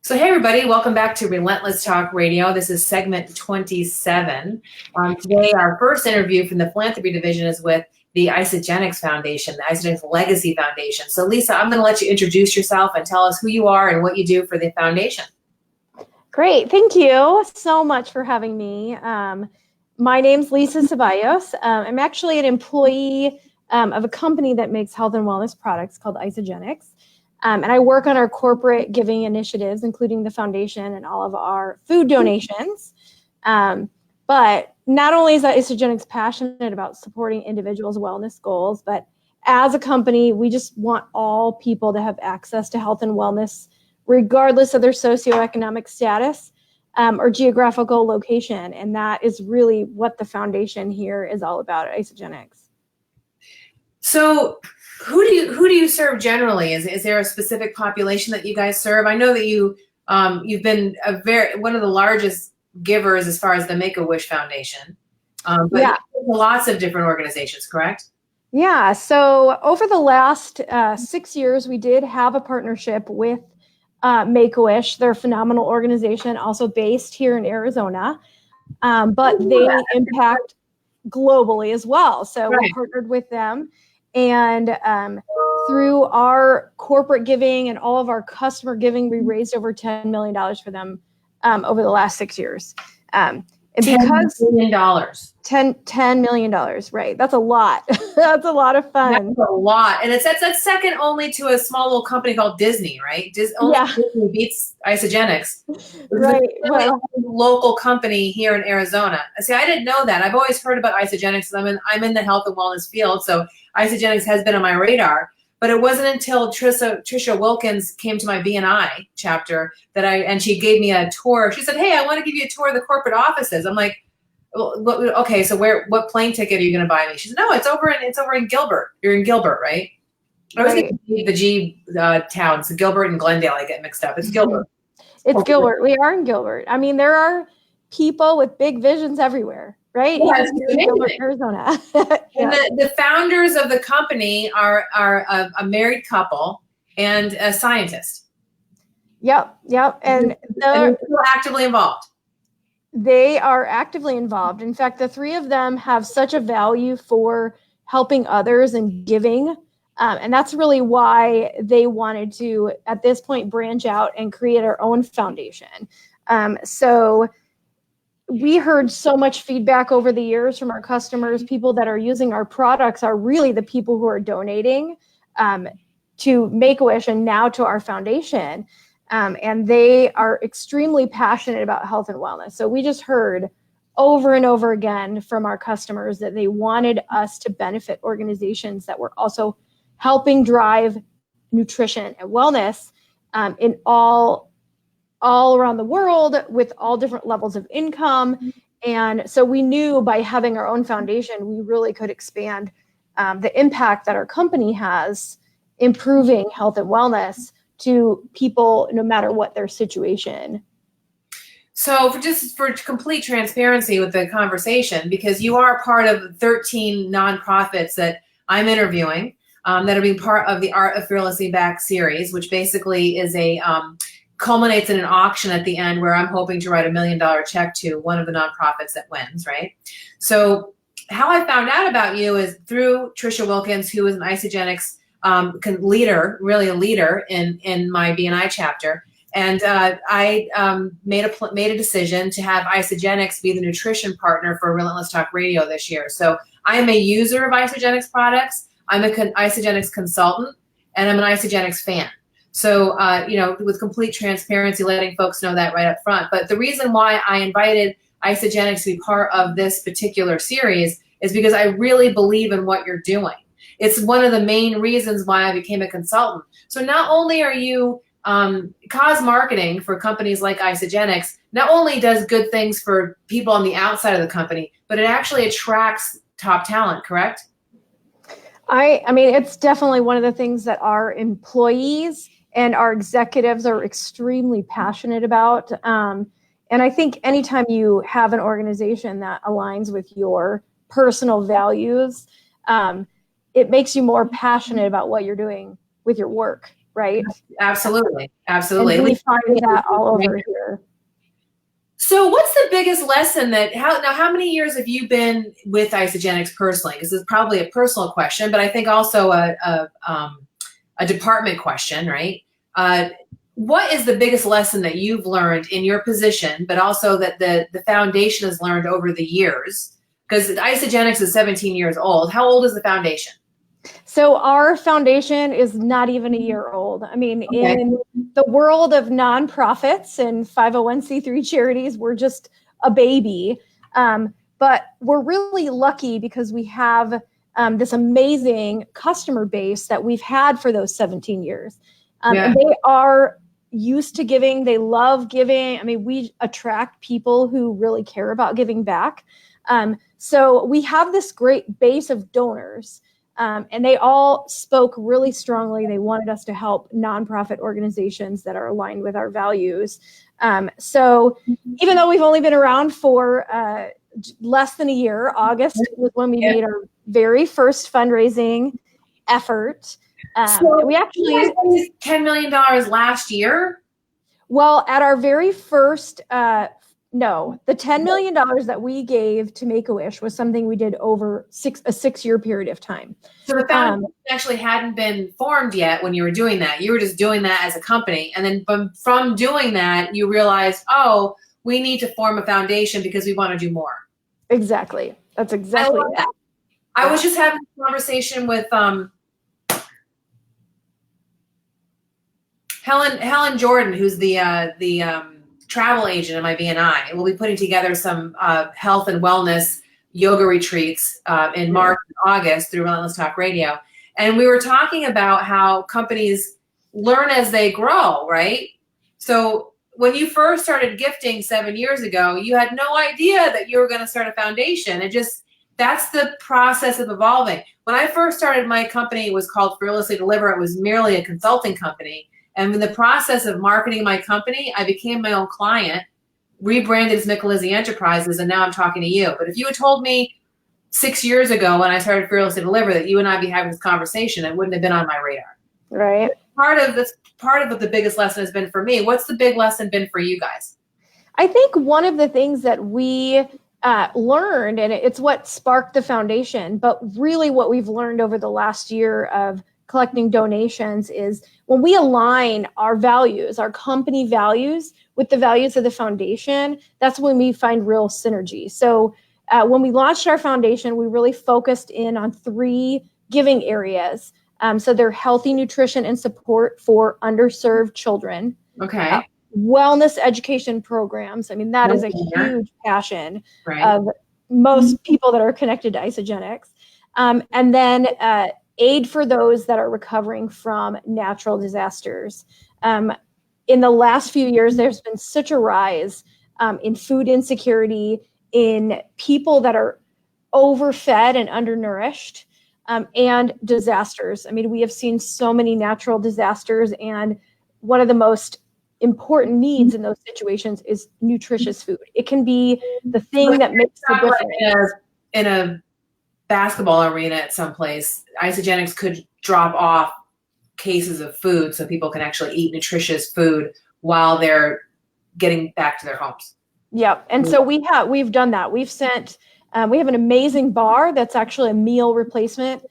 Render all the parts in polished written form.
So hey everybody, welcome back to Relentless Talk Radio. This is segment 27. Today our first interview from the philanthropy division is with the Isagenix Foundation, the Isagenix Legacy Foundation. So Lisa, I'm going to let you introduce yourself and tell us who you are and what you do for the foundation. Great, thank you so much for having me. My name's Lisa Ceballos. I'm actually an employee of a company that makes health and wellness products called Isagenix. And I work on our corporate giving initiatives, including the foundation and all of our food donations. But not only is Isagenix passionate about supporting individuals' wellness goals, but as a company, we just want all people to have access to health and wellness, regardless of their socioeconomic status or geographical location. And that is really what the foundation here is all about at Isagenix. So who do you serve generally? Is there a specific population that you guys serve? I know that you've been one of the largest givers as far as the MakeAWish Foundation, but yeah, lots of different organizations, correct? Yeah. So over the last 6 years, we did have a partnership with MakeAWish. They're a phenomenal organization, also based here in Arizona, but they impact globally as well. So we partnered with them. And through our corporate giving and all of our customer giving, we raised over $10 million for them over the last 6 years. And because $10 million. $10 million, right? That's a lot. That's a lot of fun. That's a lot. And that's second only to a small little company called Disney, right? Disney beats Isagenix. Right. Well, a local company here in Arizona. See, I didn't know that. I've always heard about Isagenix. I'm in the health and wellness field, so Isagenix has been on my radar. But it wasn't until Trisha Wilkins came to my BNI chapter and she gave me a tour. She said, "Hey, I want to give you a tour of the corporate offices." I'm like, well, okay, so what plane ticket are you going to buy me? She said, "No, it's over in Gilbert. You're in Gilbert, right?" I was thinking the G towns, Gilbert and Glendale. I get mixed up. It's Gilbert. It's Gilbert. We are in Gilbert. I mean, there are people with big visions everywhere, right? Yeah, in Gilbert, Arizona. And the founders of the company are a married couple and a scientist. Yep. And they're still actively involved. They are actively involved. In fact, the three of them have such a value for helping others and giving. And that's really why they wanted to, at this point, branch out and create our own foundation. So we heard so much feedback over the years from our customers. People that are using our products are really the people who are donating to Make-A-Wish and now to our foundation. And they are extremely passionate about health and wellness. So we just heard over and over again from our customers that they wanted us to benefit organizations that were also helping drive nutrition and wellness in all around the world with all different levels of income. And so we knew by having our own foundation, we really could expand the impact that our company has improving health and wellness to people no matter what their situation. So for complete transparency with the conversation, because you are part of 13 nonprofits that I'm interviewing that are being part of the Art of Fearlessly Back series, which basically is culminates in an auction at the end where I'm hoping to write $1 million check to one of the nonprofits that wins, right? So how I found out about you is through Trisha Wilkins, who is an Isagenix leader, really a leader in my BNI chapter. And I made a decision to have Isagenix be the nutrition partner for Relentless Talk Radio this year. So I am a user of Isagenix products. I'm an Isagenix consultant, and I'm an Isagenix fan. So, with complete transparency, letting folks know that right up front. But the reason why I invited Isagenix to be part of this particular series is because I really believe in what you're doing. It's one of the main reasons why I became a consultant. So not only are you cause marketing for companies like Isagenix, not only does good things for people on the outside of the company, but it actually attracts top talent, correct? I mean, it's definitely one of the things that our employees and our executives are extremely passionate about. And I think anytime you have an organization that aligns with your personal values, it makes you more passionate about what you're doing with your work, right? Absolutely. Absolutely. And we find that all over here. So what's the biggest lesson how many years have you been with Isagenix personally? Because it's probably a personal question, but I think also a department question, right? What is the biggest lesson that you've learned in your position, but also that the foundation has learned over the years? Because Isagenix is 17 years old. How old is the foundation? So our foundation is not even a year old. I mean, Okay. in the world of nonprofits and 501c3 charities, we're just a baby. But we're really lucky because we have this amazing customer base that we've had for those 17 years. And they are used to giving. They love giving. I mean, we attract people who really care about giving back. So we have this great base of donors. And they all spoke really strongly. They wanted us to help nonprofit organizations that are aligned with our values. So even though we've only been around for less than a year, August was when we made our very first fundraising effort. So we actually raised $10 million last year. Well, at our very first, no, the $10 million that we gave to Make-A-Wish was something we did over a 6-year period of time. So the foundation actually hadn't been formed yet when you were doing that. You were just doing that as a company. And then from doing that, you realized, oh, we need to form a foundation because we want to do more. Exactly. That's exactly it. I was just having a conversation with Helen Jordan, who's the travel agent at my BNI. We'll be putting together some health and wellness yoga retreats in March and August through Relentless Talk Radio. And we were talking about how companies learn as they grow, right? So when you first started gifting 7 years ago, you had no idea that you were going to start a foundation. That's the process of evolving. When I first started my company, it was called Fearlessly Deliver. It was merely a consulting company. And in the process of marketing my company, I became my own client, rebranded as Micalizzi Enterprises, and now I'm talking to you. But if you had told me 6 years ago when I started Fearlessly Deliver that you and I'd be having this conversation, it wouldn't have been on my radar. Right. Part of what the biggest lesson has been for me. What's the big lesson been for you guys? I think one of the things that we learned, and it's what sparked the foundation, but really what we've learned over the last year of collecting donations is when we align our values, our company values, with the values of the foundation, that's when we find real synergy. So when we launched our foundation, we really focused in on 3 giving areas. So they're healthy nutrition and support for underserved children. Okay. Wellness education programs. I mean, that is a huge passion of most people that are connected to Isagenix. And then aid for those that are recovering from natural disasters. In the last few years, there's been such a rise in food insecurity, in people that are overfed and undernourished, and disasters. I mean, we have seen so many natural disasters, and one of the most important needs in those situations is nutritious food. It can be the thing that makes the difference. In a basketball arena at some place, Isagenix could drop off cases of food so people can actually eat nutritious food while they're getting back to their homes. Yep. And so we've done that. We've sent, we have an amazing bar that's actually a meal replacement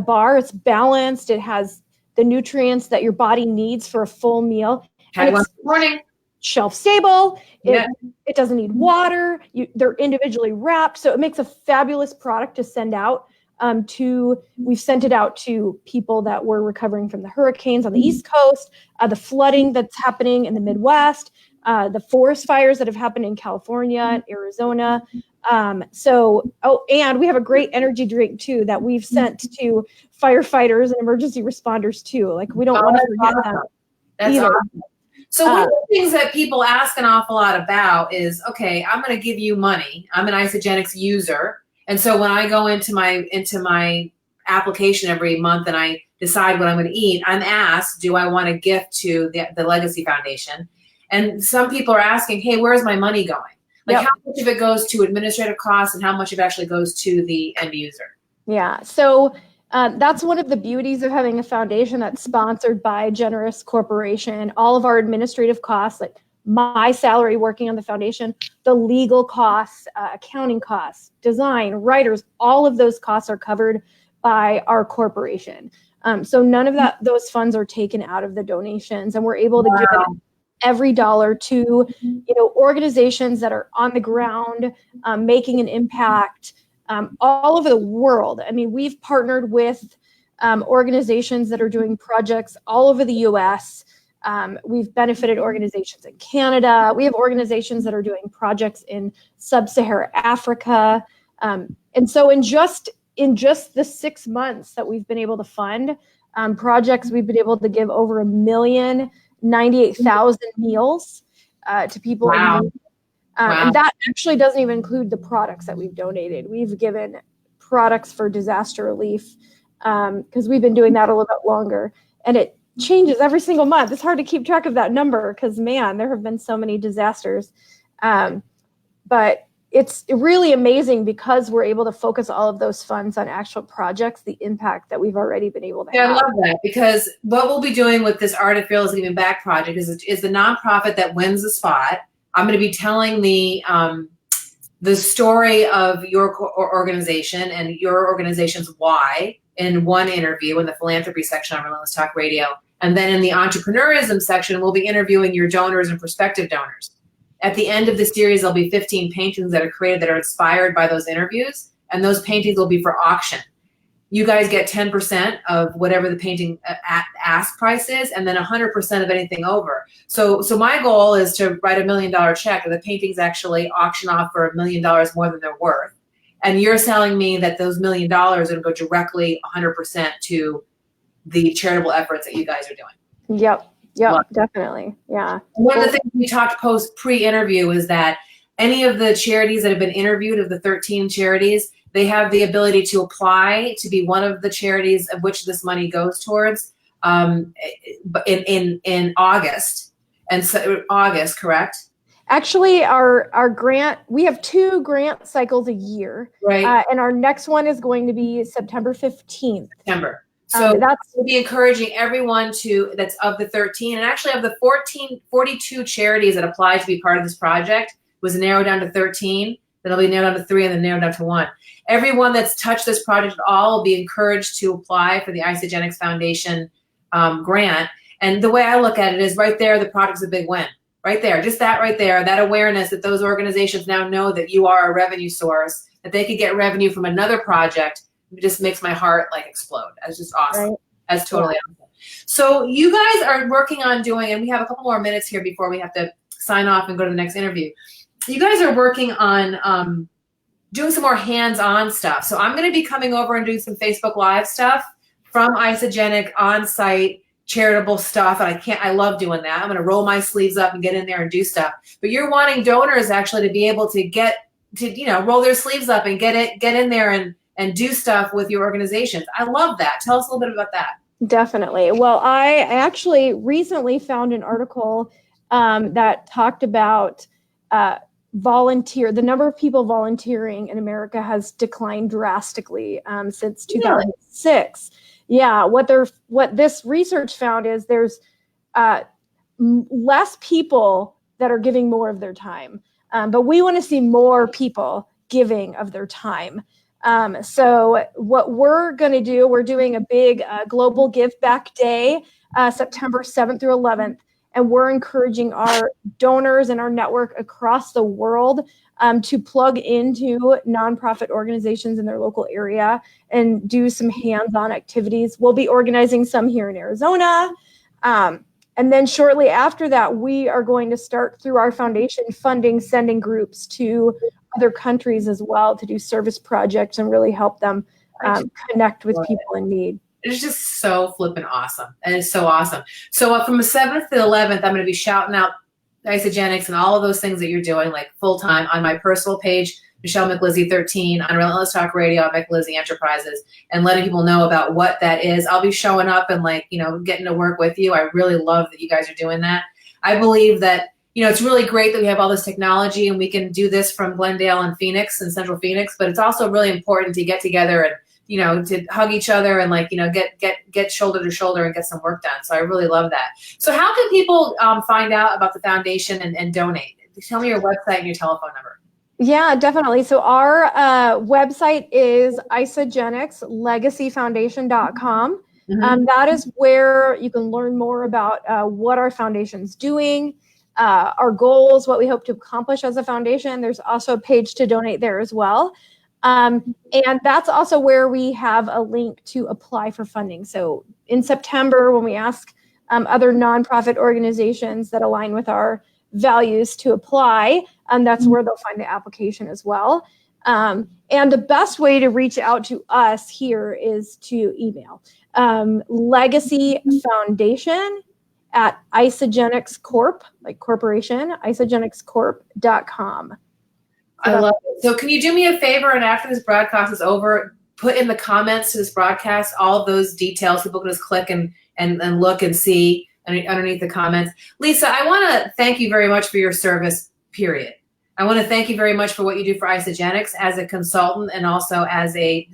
bar. It's balanced. It has the nutrients that your body needs for a full meal. Had one this morning. Shelf stable. It doesn't need water. They're individually wrapped. So it makes a fabulous product to send out we've sent it out to people that were recovering from the hurricanes on the East Coast, the flooding that's happening in the Midwest, the forest fires that have happened in California and Arizona. And we have a great energy drink too that we've sent to firefighters and emergency responders too. Like, we don't want to forget them. That's either. Awesome. So one of the things that people ask an awful lot about is, okay, I'm going to give you money. I'm an Isagenix user. And so when I go into my application every month and I decide what I'm going to eat, I'm asked, do I want to gift to the Legacy Foundation? And some people are asking, hey, where's my money going? Like, how much of it goes to administrative costs and how much of it actually goes to the end user? Yeah. So That's one of the beauties of having a foundation that's sponsored by a generous corporation. All of our administrative costs, like my salary working on the foundation, the legal costs, accounting costs, design, writers, all of those costs are covered by our corporation. So none of those funds are taken out of the donations, and we're able to give every dollar to organizations that are on the ground, making an impact all over the world. I mean, we've partnered with organizations that are doing projects all over the U.S. We've benefited organizations in Canada. We have organizations that are doing projects in sub-Saharan Africa. And so in just the 6 months that we've been able to fund projects, we've been able to give over 1,098,000 meals to people in need. And that actually doesn't even include the products that we've donated. We've given products for disaster relief because we've been doing that a little bit longer. And it changes every single month. It's hard to keep track of that number because, man, there have been so many disasters. But it's really amazing because we're able to focus all of those funds on actual projects, the impact that we've already been able to have. I love that, because what we'll be doing with this Art of Fearless Giving Back project is the nonprofit that wins the spot. I'm going to be telling the story of your organization and your organization's why in one interview in the philanthropy section on Relentless Talk Radio. And then in the entrepreneurism section, we'll be interviewing your donors and prospective donors. At the end of the series, there'll be 15 paintings that are created that are inspired by those interviews, and those paintings will be for auction. You guys get 10% of whatever the painting ask price is, and then 100% of anything over. So my goal is to write $1 million check, and the paintings actually auction off for $1 million more than they're worth. And you're telling me that those $1 million are going to go directly 100% to the charitable efforts that you guys are doing. Yep, definitely. Yeah. One of the things we talked pre-interview is that any of the charities that have been interviewed, of the 13 charities, they have the ability to apply to be one of the charities of which this money goes towards in August. And so August, correct? Actually, our grant, we have 2 grant cycles a year. Right. And our next one is going to be September 15th. September. So we'll be encouraging everyone that's of the 13, and actually of the 42 charities that applied to be part of this project was narrowed down to 13. Then it'll be narrowed down to 3 and then narrowed down to 1. Everyone that's touched this project at all will be encouraged to apply for the Isagenix Foundation grant. And the way I look at it is right there, the project's a big win. Right there, just that right there, that awareness that those organizations now know that you are a revenue source, that they could get revenue from another project, it just makes my heart like explode. That's just awesome. Right. That's totally awesome. So you guys are working on doing, and we have a couple more minutes here before we have to sign off and go to the next interview. You guys are working on doing some more hands-on stuff. So I'm going to be coming over and doing some Facebook Live stuff from Isagenix on-site charitable stuff. And I love doing that. I'm going to roll my sleeves up and get in there and do stuff. But you're wanting donors actually to be able to roll their sleeves up and get in there and do stuff with your organizations. I love that. Tell us a little bit about that. Definitely. Well, I actually recently found an article that talked about the number of people volunteering in America has declined drastically since 2006. Yeah, what this research found is there's less people that are giving more of their time, but we want to see more people giving of their time. So what we're going to do, we're doing a big global Give Back Day, September 7th through 11th. And we're encouraging our donors and our network across the world to plug into nonprofit organizations in their local area and do some hands-on activities. We'll be organizing some here in Arizona. And then shortly after that, we are going to start through our foundation sending groups to other countries as well to do service projects and really help them connect with people in need. It's just so flippin' awesome. And it's so awesome. So from the 7th to the 11th, I'm going to be shouting out Isagenix and all of those things that you're doing, like full-time on my personal page, Michelle Micalizzi 13, on Relentless Talk Radio, on Micalizzi Enterprises, and letting people know about what that is. I'll be showing up and getting to work with you. I really love that you guys are doing that. I believe that, it's really great that we have all this technology and we can do this from Glendale and Phoenix and Central Phoenix, but it's also really important to get together and to hug each other and get shoulder to shoulder and get some work done. So I really love that. So how can people find out about the foundation and donate? Tell me your website and your telephone number. Yeah, definitely. So our website is isagenixlegacyfoundation.com. That is where you can learn more about what our foundation's doing, our goals, what we hope to accomplish as a foundation. There's also a page to donate there as well. And that's also where we have a link to apply for funding. So in September, when we ask other nonprofit organizations that align with our values to apply, that's where they'll find the application as well. And the best way to reach out to us here is to email Legacy Foundation at Isagenix Corp, like corporation, isagenixcorp.com. I love it. So can you do me a favor, and after this broadcast is over, put in the comments to this broadcast all of those details. People can just click and look and see underneath the comments. Lisa, I want to thank you very much for your service, period. I want to thank you very much for what you do for Isagenix as a consultant and also as an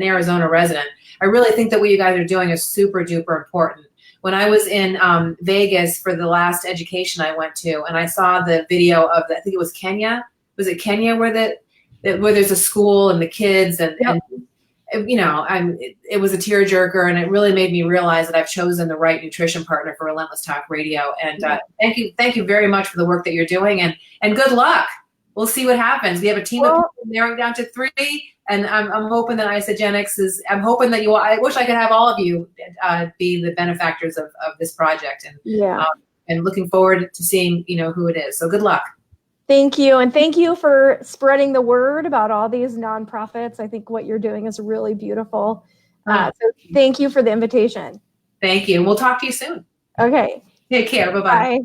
Arizona resident. I really think that what you guys are doing is super duper important. When I was in Vegas for the last education I went to, and I saw the video of I think it was Kenya. Was it Kenya where there's a school and the kids and it was a tearjerker, and it really made me realize that I've chosen the right nutrition partner for Relentless Talk Radio. And thank you very much for the work that you're doing, and good luck. We'll see what happens. We have a team of people narrowing down to 3, and I'm hoping that Isagenix is. I'm hoping that I wish I could have all of you be the benefactors of this project, and looking forward to seeing who it is. So good luck. Thank you. And thank you for spreading the word about all these nonprofits. I think what you're doing is really beautiful. So thank you for the invitation. Thank you. We'll talk to you soon. Okay. Take care. Bye-bye. Bye.